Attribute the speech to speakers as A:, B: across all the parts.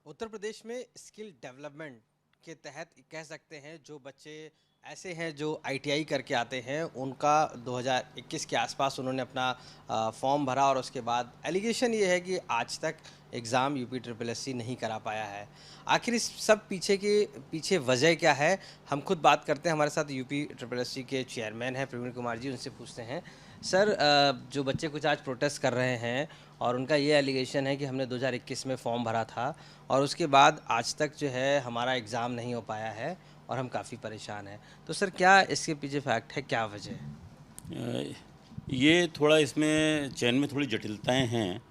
A: उत्तर प्रदेश में skill development के तहत कह सकते हैं जो बच्चे ऐसे हैं जो आईटीआई करके आते हैं उनका 2021 के आसपास उन्होंने अपना फॉर्म भरा और उसके बाद एलिगेशन ये है कि आज तक एग्ज़ाम यूपी ट्रिपल एससी नहीं करा पाया है। आखिर इस सब पीछे वजह क्या है, हम खुद बात करते हैं। हमारे साथ यूपी ट्रिपल एससी के चेयरमैन हैं प्रवीण कुमार जी, उनसे पूछते हैं। सर, जो बच्चे कुछ आज प्रोटेस्ट कर रहे हैं और उनका ये एलिगेशन है कि हमने 2021 में फॉर्म भरा था और उसके बाद आज तक जो है हमारा एग्ज़ाम नहीं हो पाया है और हम काफ़ी परेशान हैं। तो सर, क्या इसके पीछे फैक्ट है, क्या वजह है?
B: ये थोड़ा इसमें चयन में थोड़ी जटिलताएं हैं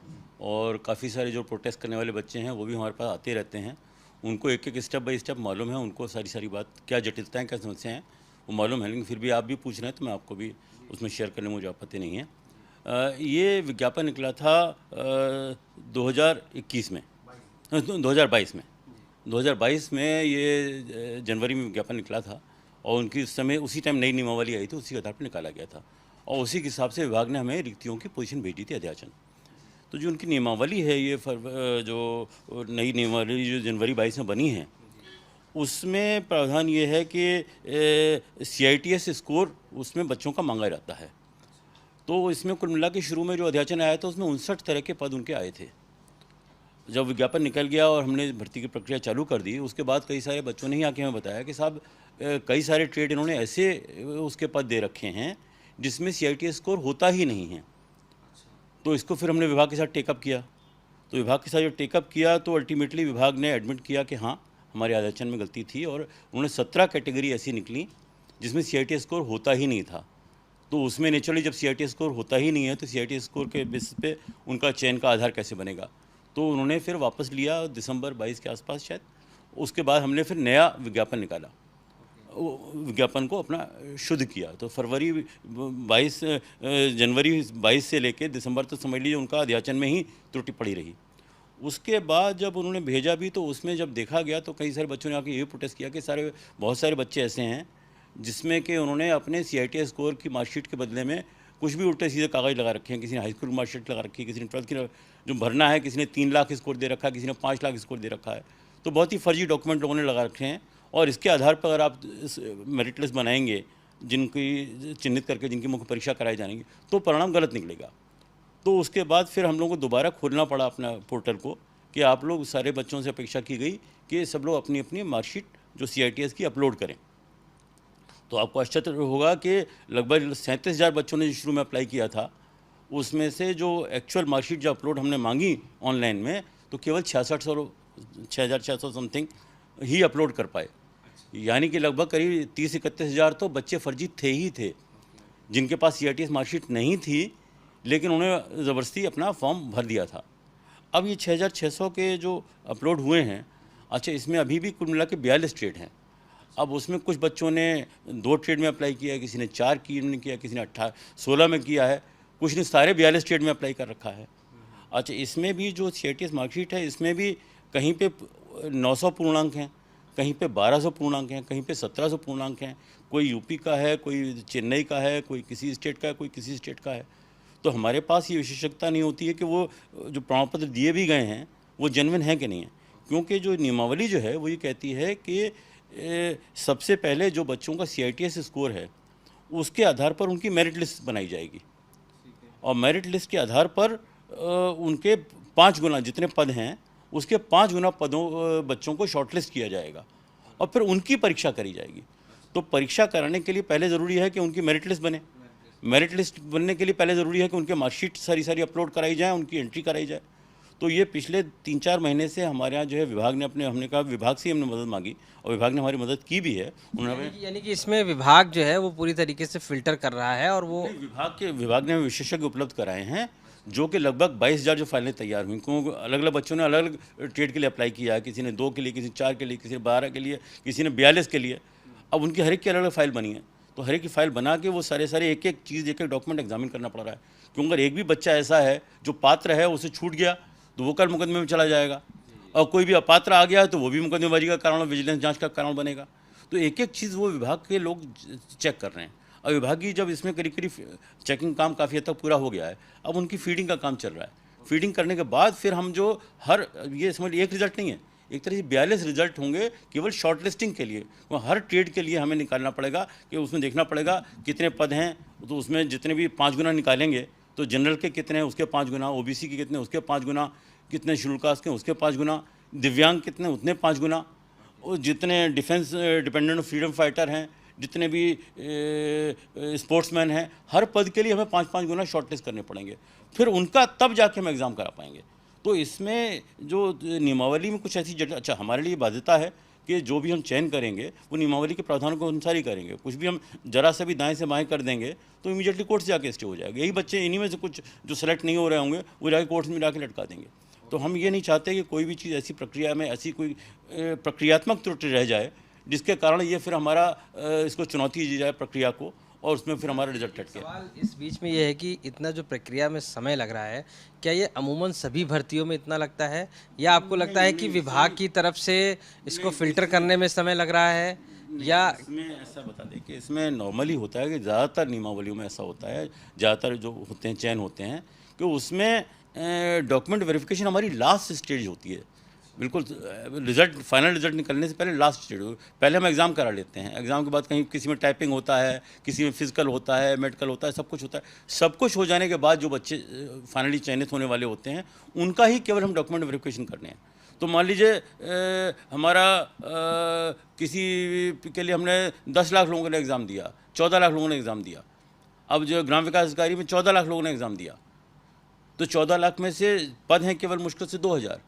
B: और काफ़ी सारे जो प्रोटेस्ट करने वाले बच्चे हैं वो भी हमारे पास आते रहते हैं। उनको एक एक स्टेप बाय स्टेप मालूम है, उनको सारी सारी बात क्या जटिलताएं क्या समस्याएं हैं वो मालूम है, लेकिन फिर भी आप भी पूछ रहे हैं तो मैं आपको भी उसमें शेयर करने में मुझे आपत्ति नहीं है। ये विज्ञापन निकला था 2021 में, 2022 में। 2022 में ये जनवरी में विज्ञापन निकला था और उनकी उस समय उसी टाइम नई नियमावली आई थी, उसी के आधार पर निकाला गया था और उसी के हिसाब से विभाग ने हमें रिक्तियों की पोजीशन भेजी थी अध्याचन। तो जो उनकी नियमावली है, ये जो नई नियमावली जो जनवरी 22 में बनी है, उसमें प्रावधान ये है कि CITS स्कोर उसमें बच्चों का मांगा जाता है। तो इसमें कुल मिला के शुरू में जो अध्याचन आया था उसमें 59 तरह के पद उनके आए थे। जब विज्ञापन निकल गया और हमने भर्ती की प्रक्रिया चालू कर दी, उसके बाद कई सारे बच्चों ने ही आके हमें बताया कि साहब कई सारे ट्रेड इन्होंने ऐसे उसके पद दे रखे हैं जिसमें CITS स्कोर होता ही नहीं है। तो इसको फिर हमने विभाग के साथ टेकअप किया। तो विभाग के साथ जो टेकअप किया तो अल्टीमेटली विभाग ने एडमिट किया कि हाँ, हमारे आरक्षण में गलती थी और उन्होंने 17 कैटेगरी ऐसी निकली जिसमें CITS स्कोर होता ही नहीं था। तो उसमें नेचुरली जब CITS स्कोर होता ही नहीं है तो CITS स्कोर के बेसिस पे उनका चयन का आधार कैसे बनेगा। तो उन्होंने फिर वापस लिया दिसंबर 22 के आसपास शायद। उसके बाद हमने फिर नया विज्ञापन निकाला, विज्ञापन को अपना शुद्ध किया। तो जनवरी 22 से लेकर दिसंबर तक समझ लीजिए उनका अध्याचन में ही त्रुटि पड़ी रही। उसके बाद जब उन्होंने भेजा भी तो उसमें जब देखा गया तो कई सारे बच्चों ने आके ये प्रोटेस्ट किया कि बहुत सारे बच्चे ऐसे हैं जिसमें कि उन्होंने अपने CITS स्कोर की मार्कशीट के बदले में कुछ भी उल्टे सीधे कागज़ लगा रखे हैं। किसी ने हाई स्कूल मार्कशीट लगा रखी है, किसी ने 12th की जो भरना है, किसी ने 3 लाख स्कोर दे रखा है, किसी ने 5 लाख स्कोर दे रखा है। तो बहुत ही फर्जी डॉक्यूमेंट लोगों ने लगा रखे हैं और इसके आधार पर अगर आप मेरिट लिस्ट बनाएंगे जिनकी चिन्हित करके जिनकी मुख्य परीक्षा कराई जाएंगी तो परिणाम गलत निकलेगा। तो उसके बाद फिर हम लोगों को दोबारा खोलना पड़ा अपना पोर्टल को कि आप लोग सारे बच्चों से अपेक्षा की गई कि सब लोग अपनी अपनी मार्कशीट जो CITS की अपलोड करें। तो आपको आश्चर्य होगा कि लगभग 37,000 बच्चों ने जो शुरू में अप्लाई किया था उसमें से जो एक्चुअल मार्कशीट जो अपलोड हमने मांगी ऑनलाइन में तो केवल 6,600 समथिंग ही अपलोड कर पाए। यानी कि लगभग करीब 30-31,000 तो बच्चे फर्जी थे ही थे जिनके पास CITS मार्कशीट नहीं थी, लेकिन उन्होंने ज़बरदस्ती अपना फॉर्म भर दिया था। अब ये 6,600 के जो अपलोड हुए हैं, अच्छा इसमें अभी भी कुल मिला के 42 ट्रेड हैं। अब उसमें कुछ बच्चों ने 2 ट्रेड में अप्लाई किया है, किसी ने 4 की में किया, किसी ने 16 में किया है, कुछ ने सारे 42 ट्रेड में अप्लाई कर रखा है। अच्छा इसमें भी जो CITS मार्कशीट है इसमें भी कहीं पे 900 पूर्णांक हैं, कहीं पे 1200 पूर्णांक हैं, कहीं पे 1700 पूर्णांक हैं। कोई यूपी का है, कोई चेन्नई का है, कोई किसी स्टेट का है, कोई किसी स्टेट का है। तो हमारे पास ये विशेषज्ञता नहीं होती है कि वो जो प्रमाण पत्र दिए भी गए हैं वो जेन्युइन है कि नहीं है, क्योंकि जो नियमावली जो है वो ये कहती है कि सबसे पहले जो बच्चों का CITS स्कोर है उसके आधार पर उनकी मेरिट लिस्ट बनाई जाएगी और मेरिट लिस्ट के आधार पर उनके 5 गुना जितने पद हैं उसके 5 गुना बच्चों को शॉर्टलिस्ट किया जाएगा और फिर उनकी परीक्षा करी जाएगी। तो परीक्षा कराने के लिए पहले ज़रूरी है कि उनकी मेरिट लिस्ट बने। मेरिट लिस्ट बनने के लिए पहले ज़रूरी है कि उनके मार्कशीट सारी अपलोड कराई जाए, उनकी एंट्री कराई जाए। तो ये पिछले 3-4 महीने से हमारे यहाँ जो है विभाग ने हमने कहा विभाग से हमने मदद मांगी और विभाग ने हमारी मदद की भी है। उन्होंने
A: यानी कि इसमें विभाग जो है वो पूरी तरीके से फिल्टर कर रहा है और वो
B: विभाग ने विशेषज्ञ उपलब्ध कराए हैं जो कि लगभग 22,000 जो फाइलें तैयार हुई, क्योंकि अलग अलग बच्चों ने अलग अलग ट्रेड के लिए अप्लाई किया है। किसी ने 2 के लिए, किसी ने 4 के लिए, किसी ने 12 के लिए, किसी ने 42 के लिए। अब उनकी हर एक की अलग अलग फाइल बनी है। तो हर एक की फाइल बना के वो सारे एक एक चीज़, एक एक डॉक्यूमेंट एग्जामिन करना पड़ रहा है। क्योंकि अगर एक भी बच्चा ऐसा है जो पात्र है उसे छूट गया तो वो कल मुकदमे में चला जाएगा और कोई भी अपात्र आ गया तो वो भी मुकदमेबाजी का कारण, विजिलेंस जांच का कारण बनेगा। तो एक एक चीज़ वो विभाग के लोग चेक कर रहे हैं और विभाग की जब इसमें करीब करीब चेकिंग काम काफ़ी हद तक पूरा हो गया है, अब उनकी फीडिंग का काम चल रहा है। फीडिंग करने के बाद फिर हम जो ये समझ एक रिजल्ट नहीं है, एक तरह से 42 रिजल्ट होंगे केवल शॉर्ट लिस्टिंग के लिए। वो हर ट्रेड के लिए हमें निकालना पड़ेगा कि उसमें देखना पड़ेगा कितने पद हैं, तो उसमें जितने भी 5 गुना निकालेंगे तो जनरल के कितने हैं उसके 5 गुना, ओबीसी के कितने उसके 5 गुना, कितने शेड्यूल कास्ट के उसके 5 गुना, दिव्यांग कितने उतने 5 गुना, और जितने डिफेंस डिपेंडेंट फ्रीडम फाइटर हैं, जितने भी स्पोर्ट्समैन हैं, हर पद के लिए हमें 5-5 गुना शॉर्टलिस्ट करने पड़ेंगे, फिर उनका तब जाके हम एग्ज़ाम करा पाएंगे। तो इसमें जो नियमावली में कुछ ऐसी जटिल, अच्छा हमारे लिए बाध्यता है कि जो भी हम चयन करेंगे वो नियमावली के प्रावधानों के अनुसार ही करेंगे। कुछ भी हम जरा से भी दाएं से बाएं कर देंगे तो इमीडिएटली कोर्ट से जाके स्टे हो जाएगा। यही बच्चे इन्हीं में से कुछ जो सेलेक्ट नहीं हो रहे होंगे वो जाके कोर्ट में जाके लटका देंगे। तो हम ये नहीं चाहते कि कोई भी चीज़ ऐसी प्रक्रिया में ऐसी कोई प्रक्रियात्मक त्रुटि रह जाए जिसके कारण ये फिर हमारा इसको चुनौती दी जाए प्रक्रिया को, और उसमें फिर हमारा रिजल्ट अटके।
A: सवाल इस बीच में ये है कि इतना जो प्रक्रिया में समय लग रहा है, क्या ये अमूमन सभी भर्तियों में इतना लगता है, या आपको लगता है कि विभाग की तरफ से इसको फिल्टर करने में समय लग रहा है, या
B: इसमें ऐसा बता दें कि इसमें नॉर्मली होता है कि ज़्यादातर नियमावलियों में ऐसा होता है, ज़्यादातर जो होते हैं चयन होते हैं कि उसमें डॉक्यूमेंट वेरिफिकेशन हमारी लास्ट स्टेज होती है। बिल्कुल रिजल्ट फाइनल रिजल्ट निकलने से पहले लास्ट स्टेज हो, पहले हम एग्ज़ाम करा लेते हैं। एग्ज़ाम के बाद कहीं किसी में टाइपिंग होता है, किसी में फिजिकल होता है, मेडिकल होता है, सब कुछ होता है। सब कुछ हो जाने के बाद जो बच्चे फाइनली चयनित होने वाले होते हैं उनका ही केवल हम डॉक्यूमेंट वेरिफिकेशन करने हैं। तो मान लीजिए हमारा किसी के लिए हमने 10 लाख लोगों ने एग्ज़ाम दिया, 14 लाख लोगों ने एग्ज़ाम दिया। अब जो ग्राम विकास अधिकारी में 14 लाख लोगों ने एग्ज़ाम दिया, तो 14 लाख में से पद हैं केवल मुश्किल से 2000।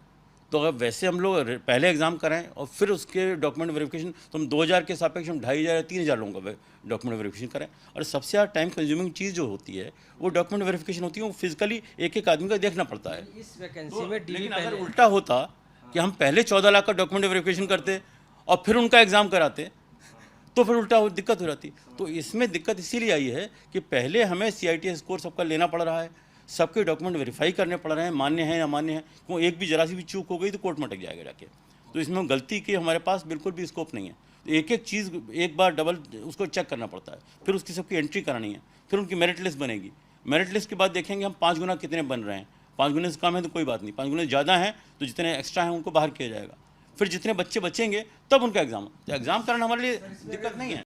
B: तो अगर वैसे हम लोग पहले एग्ज़ाम कराएं और फिर उसके डॉक्यूमेंट वेरिफिकेशन, तो हम 2000 के सापेक्ष हम 2500 या 3000 लोगों का डॉक्यूमेंट वेरिफिकेशन करें। और सबसे ज़्यादा टाइम कंज्यूमिंग चीज़ जो होती है वो डॉक्यूमेंट वेरिफिकेशन होती है, वो फिजिकली एक एक आदमी का देखना पड़ता है।
A: इस वैकेंसी में
B: लेकिन अगर उल्टा होता कि हम पहले 14 लाख का डॉक्यूमेंट वेरिफिकेशन करते और फिर उनका एग्ज़ाम कराते तो फिर उल्टा दिक्कत हो जाती। तो इसमें दिक्कत इसीलिए आई है कि पहले हमें CITS स्कोर सबका लेना पड़ रहा है, सबके डॉक्यूमेंट वेरीफाई करने पड़ रहे हैं, मान्य है या अमान्य है। क्यों एक भी जरा सी भी चूक हो गई तो कोर्ट में अटक जाएगा जाके। तो इसमें गलती की हमारे पास बिल्कुल भी स्कोप नहीं है। तो एक एक चीज़ एक बार डबल उसको चेक करना पड़ता है, फिर उसकी सबकी एंट्री करानी है, फिर उनकी मेरिट लिस्ट बनेगी। मेरिट लिस्ट के बाद देखेंगे हम 5 गुना कितने बन रहे हैं। 5 गुने से कम है तो कोई बात नहीं, 5 गुने ज़्यादा हैं तो जितने एक्स्ट्रा हैं उनको बाहर किया जाएगा। फिर जितने बच्चे बचेंगे तब उनका एग्ज़ाम। तो एग्ज़ाम कराना हमारे लिए दिक्कत नहीं है।